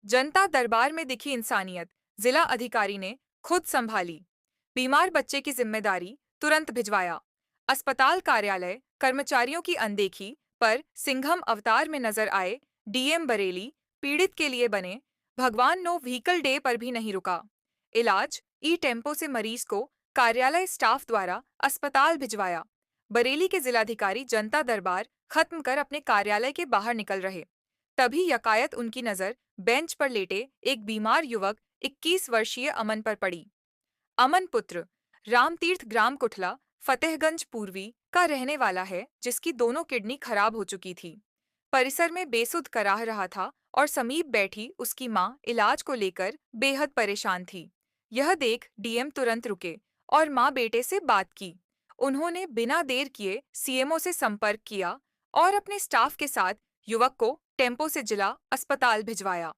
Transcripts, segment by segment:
जनता दरबार में दिखी इंसानियत, जिला अधिकारी ने खुद संभाली। बीमार बच्चे की जिम्मेदारी तुरंत भिजवाया। अस्पताल कार्यालय कर्मचारियों की अनदेखी पर सिंघम अवतार में नजर आए। डीएम बरेली पीड़ित के लिए बने। भगवान नो व्हीकल डे पर भी नहीं रुका। इलाज ई टेम्पो से मरीज को कार्यालय स्टाफ द्वारा अस्पताल भिजवाया। बरेली के जिलाधिकारी जनता दरबार खत्म कर अपने कार्यालय के बाहर निकल रहे, तभी यकायत उनकी नजर बेंच पर लेटे एक बीमार युवक 21 वर्षीय अमन पर पड़ी। अमन पुत्र रामतीर्थ ग्राम कुठला फतेहगंज पूर्वी का रहने वाला है, जिसकी दोनों किडनी खराब हो चुकी थी। परिसर में बेसुध कराह रहा था और समीप बैठी उसकी मां इलाज को लेकर बेहद परेशान थी। यह देख डीएम तुरंत रुके और मां बेटे से बात की। उन्होंने बिना देर किए सीएमओ से संपर्क किया और अपने स्टाफ के साथ युवक को टेम्पो से जिला अस्पताल भिजवाया।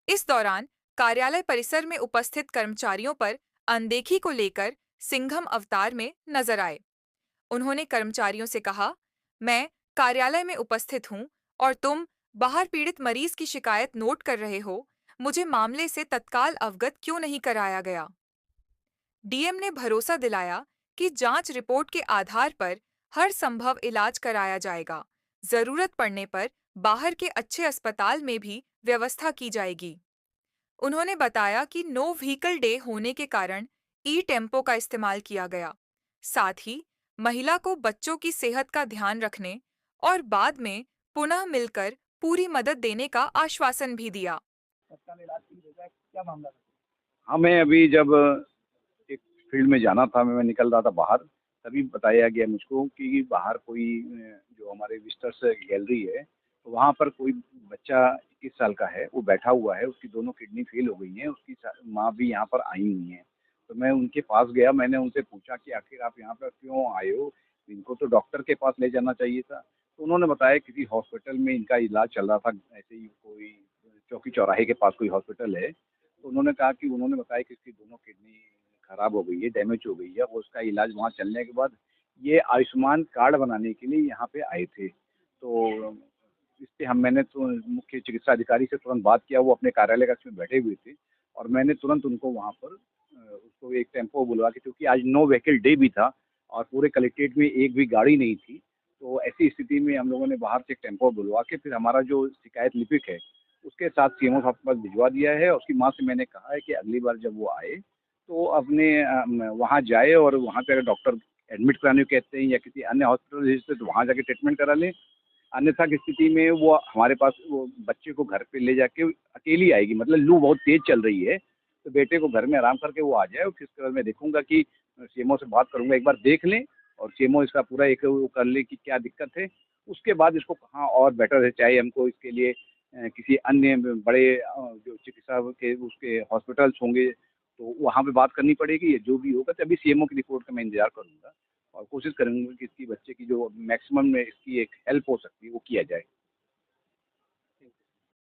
इस दौरान कार्यालय परिसर में उपस्थित कर्मचारियों पर अनदेखी को लेकर सिंघम अवतार में नजर आए। उन्होंने कर्मचारियों से कहा, मैं कार्यालय में उपस्थित हूं और तुम बाहर पीड़ित मरीज की शिकायत नोट कर रहे हो, मुझे मामले से तत्काल अवगत क्यों नहीं कराया गया। डीएम ने भरोसा दिलाया कि जांच रिपोर्ट के आधार पर हर संभव इलाज कराया जाएगा। जरूरत पड़ने पर बाहर के अच्छे अस्पताल में भी व्यवस्था की जाएगी। उन्होंने बताया कि नो व्हीकल डे होने के कारण ई टेम्पो का इस्तेमाल किया गया। साथ ही महिला को बच्चों की सेहत का ध्यान रखने और बाद में पुनः मिलकर पूरी मदद देने का आश्वासन भी दिया। हाँ, मैं अभी जब एक फील्ड में जाना था, मैं निकल रहा था बाहर, तभी बताया गया मुझको कि बाहर कोई जो हमारे विजिटर्स गैलरी है, तो वहाँ पर कोई बच्चा 21 साल का है, वो बैठा हुआ है, उसकी दोनों किडनी फेल हो गई हैं, उसकी माँ भी यहाँ पर आई हुई हैं। तो मैं उनके पास गया, मैंने उनसे पूछा कि आखिर आप यहाँ पर क्यों आए हो? इनको तो डॉक्टर के पास ले जाना चाहिए था। तो उन्होंने बताया किसी हॉस्पिटल में इनका इलाज चल रहा था, ऐसे ही कोई चौकी चौराहे के पास कोई हॉस्पिटल है। तो उन्होंने कहा कि उन्होंने बताया कि इसकी दोनों किडनी खराब हो गई है, डैमेज हो गई है और उसका इलाज वहाँ चलने के बाद ये आयुष्मान कार्ड बनाने के लिए यहाँ पे आए थे। तो इससे मैंने तो मुख्य चिकित्सा अधिकारी से तुरंत बात किया, वो अपने कार्यालय कक्ष में बैठे हुए थे और मैंने तुरंत उनको वहाँ पर उसको एक टेम्पो बुलवा के, क्योंकि आज नो व्हीकल डे भी था और पूरे कलेक्ट्रेट में एक भी गाड़ी नहीं थी। तो ऐसी स्थिति में हम लोगों ने बाहर से एक टेम्पो बुलवा के फिर हमारा जो शिकायत लिपिक है उसके साथ सीएमओ साहब के पास भिजवा दिया है और उसकी माँ से मैंने कहा है कि अगली बार जब वो आए तो अपने वहाँ जाए और वहाँ पे अगर डॉक्टर एडमिट कराने को कहते हैं या किसी अन्य हॉस्पिटल भेजते तो वहाँ जाके ट्रीटमेंट करा लें। अन्यथा की स्थिति में वो हमारे पास वो बच्चे को घर पे ले जाके अकेली आएगी, मतलब लू बहुत तेज चल रही है, तो बेटे को घर में आराम करके वो आ जाए और फिर उसके बाद मैं देखूंगा कि सीएमओ से बात करूंगा, एक बार देख लें और सीएमओ इसका पूरा एक वो कर ले कि क्या दिक्कत है। उसके बाद इसको कहाँ और बेटर है, चाहे हमको इसके लिए किसी अन्य बड़े जो चिकित्सा के उसके हॉस्पिटल्स होंगे तो वहाँ पे बात करनी पड़ेगी। ये जो भी होगा तभी सीएमओ की रिपोर्ट का मैं इंतजार करूंगा और कोशिश करूंगा कि इसकी बच्चे की जो मैक्सिमम में इसकी एक हेल्प हो सकती है वो किया जाए।